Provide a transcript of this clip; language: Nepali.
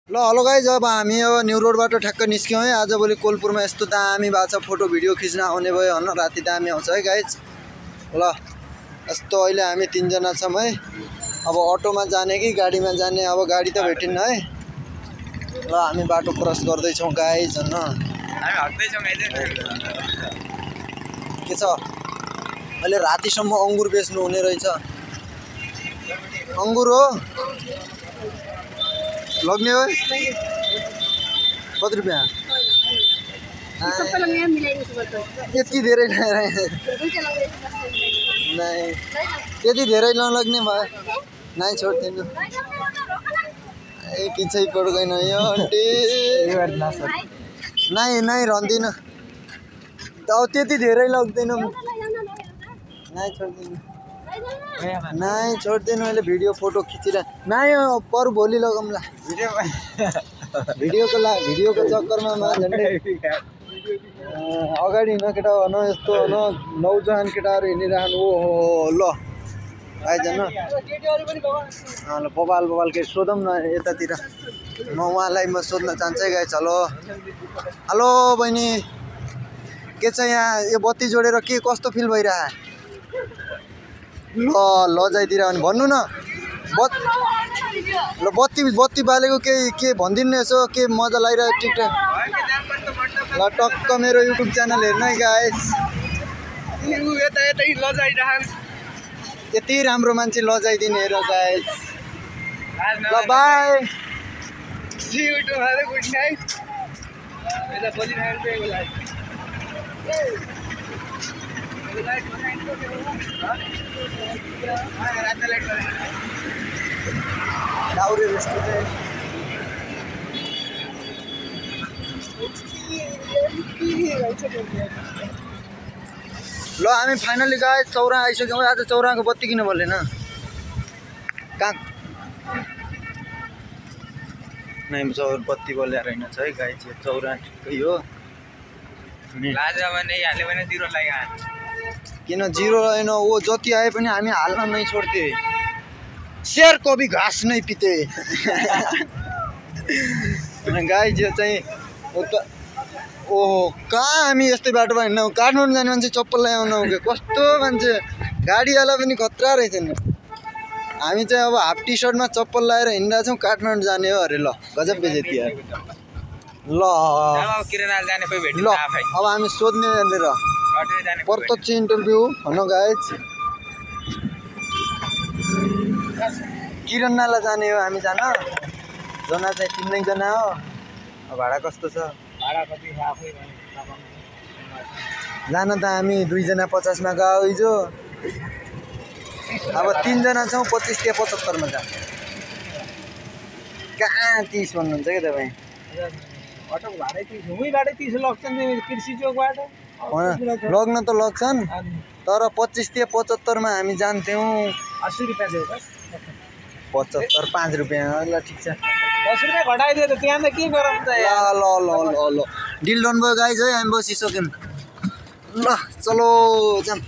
ल हेलो गाइज, अब हामी अब न्यू रोडबाट ठ्याक्क निस्क्यौँ है। आजभोलि कोलपुरमा यस्तो दामी भएको छ, फोटो भिडियो खिच्न आउने भयो होइन। राति दामी आउँछ है गाइज। ल यस्तो अहिले हामी 3 जना छौँ है। अब अटोमा जाने कि गाडीमा जाने, अब गाडी त भेटिन्न है। ल हामी बाटो क्रस गर्दैछौँ गाइज होइन। के छ अहिले रातिसम्म अङ्गुर बेच्नु हुने रहेछ। अङ्गुर हो लग्ने हो कति रुपियाँ? यति धेरै त्यति धेरै नलग्ने भयो नै छोड्दिनु। ए पछि पड गएन यो आन्टी नै नै रहँदिन अब त्यति धेरै लग्दैन नै छोड्दिनु नै छोड्दिनु। अहिले भिडियो फोटो खिचिरह नै पर भोलि लगाउँला भिडियोको चक्करमा झन्डै अगाडि हिँड्न केटा भन यस्तो न नौजवान केटाहरू हिँडिरहनु। ओहो ल आइज न ल बबाल के सोधौँ न यतातिर। म उहाँलाई सोध्न चाहन्छु है गाइस। हेलो हेलो बहिनी, के छ यहाँ यो बत्ती जोडेर के कस्तो फिल भइरह? ल लजाइदिएर भने भन्नु न। ल बत्ती बालेको के भनिदिनु यसो, के मजा लागिरहेको टिकटक। ल टक्क मेरो युट्युब च्यानल हेर्नु है गाइस। यति राम्रो मान्छे लजाइदिने हेर गाइस। ल बाई। डाउरे रेस्टुरेन्ट ल हामी फाइनली गाइस चौरा आइसक्यौँ। आज चौराको बत्ती किन बल्दैन? कहाँ नै बत्ती बलेर होइन छ है गाइस। चौरा ठिकै हो किन जिरो रहेन। वो जति आए पनि हामी हाल्न नै छोड्थे। शेर कभी घाँस नै पिते गाइस। यो चाहिँ ओहो कहाँ हामी यस्तै बाटोमा हिँड्नु? काठमाडौँ जाने मान्छे चप्पल लगाउनु हो कि कस्तो मान्छे। गाडीवाला पनि खतरा रहेछ नि। हामी चाहिँ अब हाफ टी सर्टमा चप्पल लगाएर हिँडिरहेको छौँ। काठमाडौँ जाने हो अरे। ल गजब बेजेती यार। ल अब हामी सोध्ने यहाँनिर प्रत्यक्ष इन्टरभ्यू भनौँ गाइस। किरण नाला जाने हो हामी जान। जना चाहिँ 3 जना हो। भाडा कस्तो छ? जान त हामी 2 जना 50 मा गयो हिजो। अब 3 जना छौँ 25 त्यहाँ 75 मा जा। कहाँ 30 भन्नुहुन्छ क्या तपाईँ? अटोको भाडै 30 हुँबाट 30 लग्छन् कृषि चोकबाट। लग्न त लग्छन् तर 25 त्यहाँ 75 मा हामी जान्थ्यौँ। 80 रुपियाँ दियो बस। 75 5 रुपियाँ। ल ठिक छ 10 रुपियाँ घटाइदियो त त्यहाँ त के गरौँ त यार। ल डिल डन भयो गाइज है। हामी बसिसक्यौँ। ल चलो जाम।